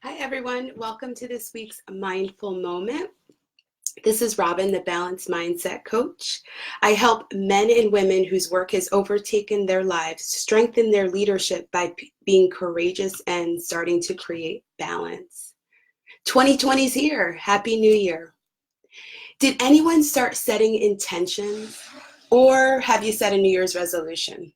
Hi, everyone. Welcome to this week's Mindful Moment. This is Robin, the Balanced Mindset Coach. I help men and women whose work has overtaken their lives strengthen their leadership by being courageous and starting to create balance. 2020 is here. Happy New Year. Did anyone start setting intentions, or have you set a New Year's resolution?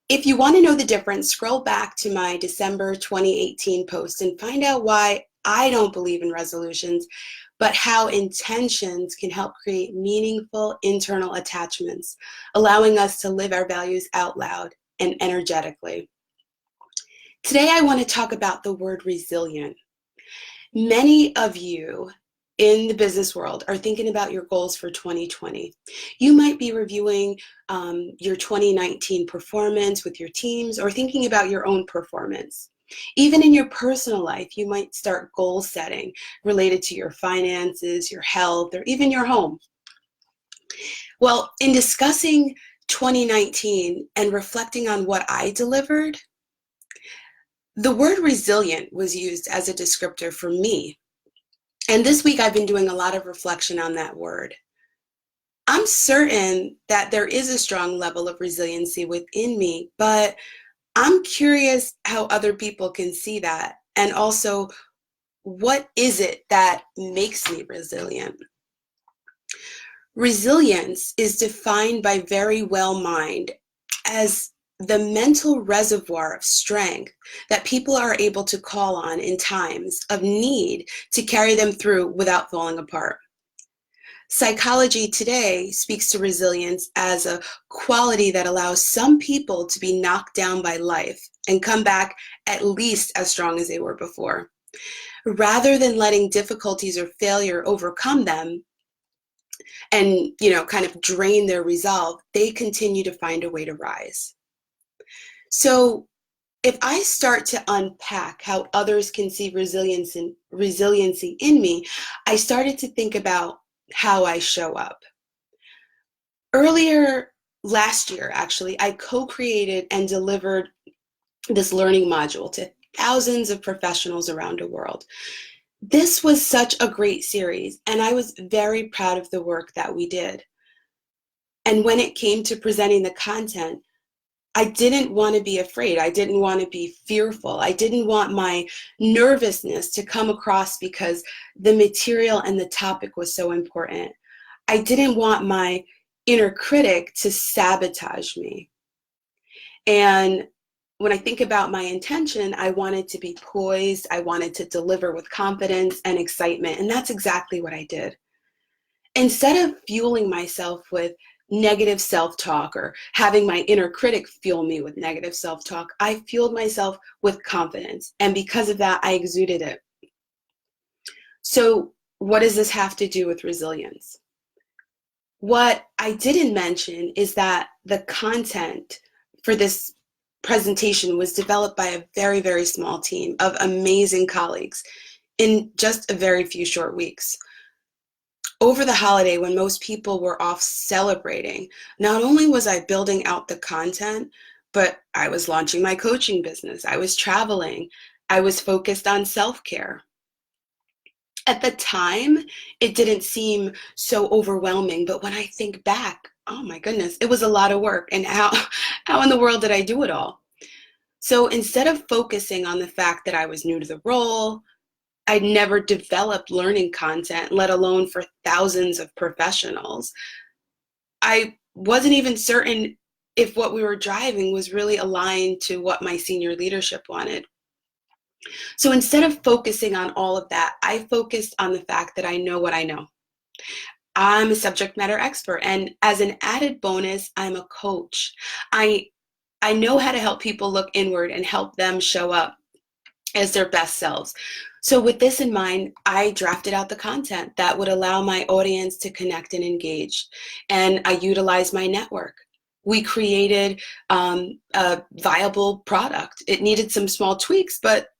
If you want to know the difference, scroll back to my December 2018 post and find out why I don't believe in resolutions, but how intentions can help create meaningful internal attachments, allowing us to live our values out loud and energetically. Today, I want to talk about the word resilient. Many of you in the business world are thinking about your goals for 2020. You might be reviewing your 2019 performance with your teams or thinking about your own performance. Even in your personal life, you might start goal setting related to your finances, your health, or even your home. Well, in discussing 2019 and reflecting on what I delivered, the word resilient was used as a descriptor for me. And this week I've been doing a lot of reflection on that word. I'm certain that there is a strong level of resiliency within me, but I'm curious how other people can see that. And also, what is it that makes me resilient? Resilience is defined by Verywell Mind as the mental reservoir of strength that people are able to call on in times of need to carry them through without falling apart. Psychology today speaks to resilience as a quality that allows some people to be knocked down by life and come back at least as strong as they were before. Rather than letting difficulties or failure overcome them and, kind of drain their resolve, they continue to find a way to rise. So if I start to unpack how others can see resiliency in me, I started to think about how I show up. Earlier last year, actually, I co-created and delivered this learning module to thousands of professionals around the world. This was such a great series, and I was very proud of the work that we did. And when it came to presenting the content, I didn't want to be afraid. I didn't want to be fearful. I didn't want my nervousness to come across because the material and the topic was so important. I didn't want my inner critic to sabotage me. And when I think about my intention, I wanted to be poised. I wanted to deliver with confidence and excitement. And that's exactly what I did. Instead of fueling myself with negative self-talk or having my inner critic fuel me with negative self-talk, I fueled myself with confidence. And because of that, I exuded it. So what does this have to do with resilience? What I didn't mention is that the content for this presentation was developed by a very, very small team of amazing colleagues in just a very few short weeks. Over the holiday, when most people were off celebrating, not only was I building out the content, but I was launching my coaching business. I was traveling. I was focused on self-care. At the time, it didn't seem so overwhelming, but when I think back, oh my goodness, it was a lot of work. And how in the world did I do it all? So instead of focusing on the fact that I was new to the role, I'd never developed learning content, let alone for thousands of professionals. I wasn't even certain if what we were driving was really aligned to what my senior leadership wanted. So instead of focusing on all of that, I focused on the fact that I know what I know. I'm a subject matter expert, and as an added bonus, I'm a coach. I know how to help people look inward and help them show up as their best selves. So with this in mind, I drafted out the content that would allow my audience to connect and engage. And I utilized my network. We created a viable product. It needed some small tweaks, but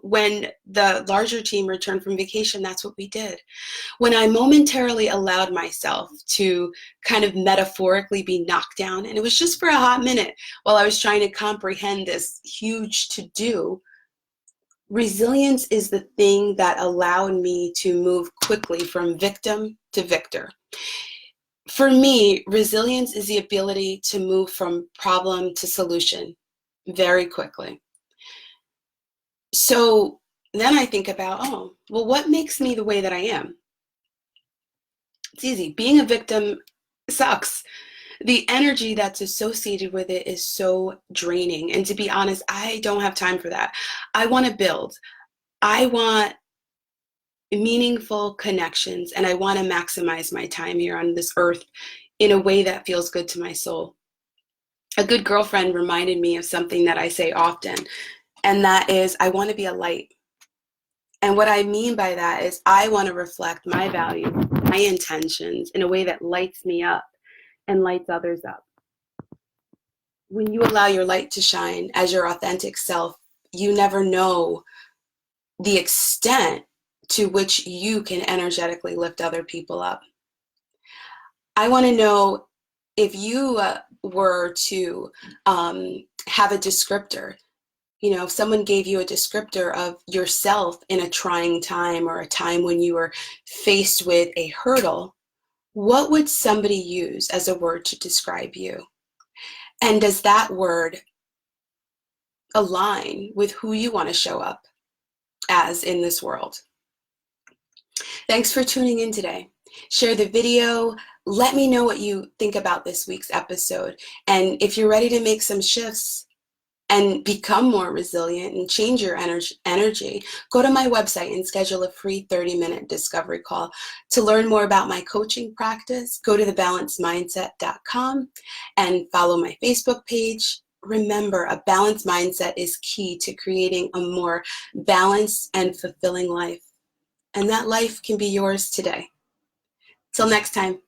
when the larger team returned from vacation, that's what we did. When I momentarily allowed myself to kind of metaphorically be knocked down, and it was just for a hot minute while I was trying to comprehend this huge to-do, Resilience is the thing that allowed me to move quickly from victim to victor. For me, resilience is the ability to move from problem to solution very quickly. So then I think about, oh, well, what makes me the way that I am? It's easy. Being a victim sucks. The energy that's associated with it is so draining. And to be honest, I don't have time for that. I want to build. I want meaningful connections, and I want to maximize my time here on this earth in a way that feels good to my soul. A good girlfriend reminded me of something that I say often, and that is, I want to be a light. And what I mean by that is I want to reflect my values, my intentions in a way that lights me up and lights others up. When you allow your light to shine as your authentic self, you never know the extent to which you can energetically lift other people up. I want to know, if you were to have a descriptor, if someone gave you a descriptor of yourself in a trying time or a time when you were faced with a hurdle, what would somebody use as a word to describe you? And does that word align with who you want to show up as in this world? Thanks for tuning in today. Share the video. Let me know what you think about this week's episode. And if you're ready to make some shifts and become more resilient and change your energy, go to my website and schedule a free 30-minute discovery call. To learn more about my coaching practice, go to thebalancedmindset.com and follow my Facebook page. Remember, a balanced mindset is key to creating a more balanced and fulfilling life. And that life can be yours today. Till next time.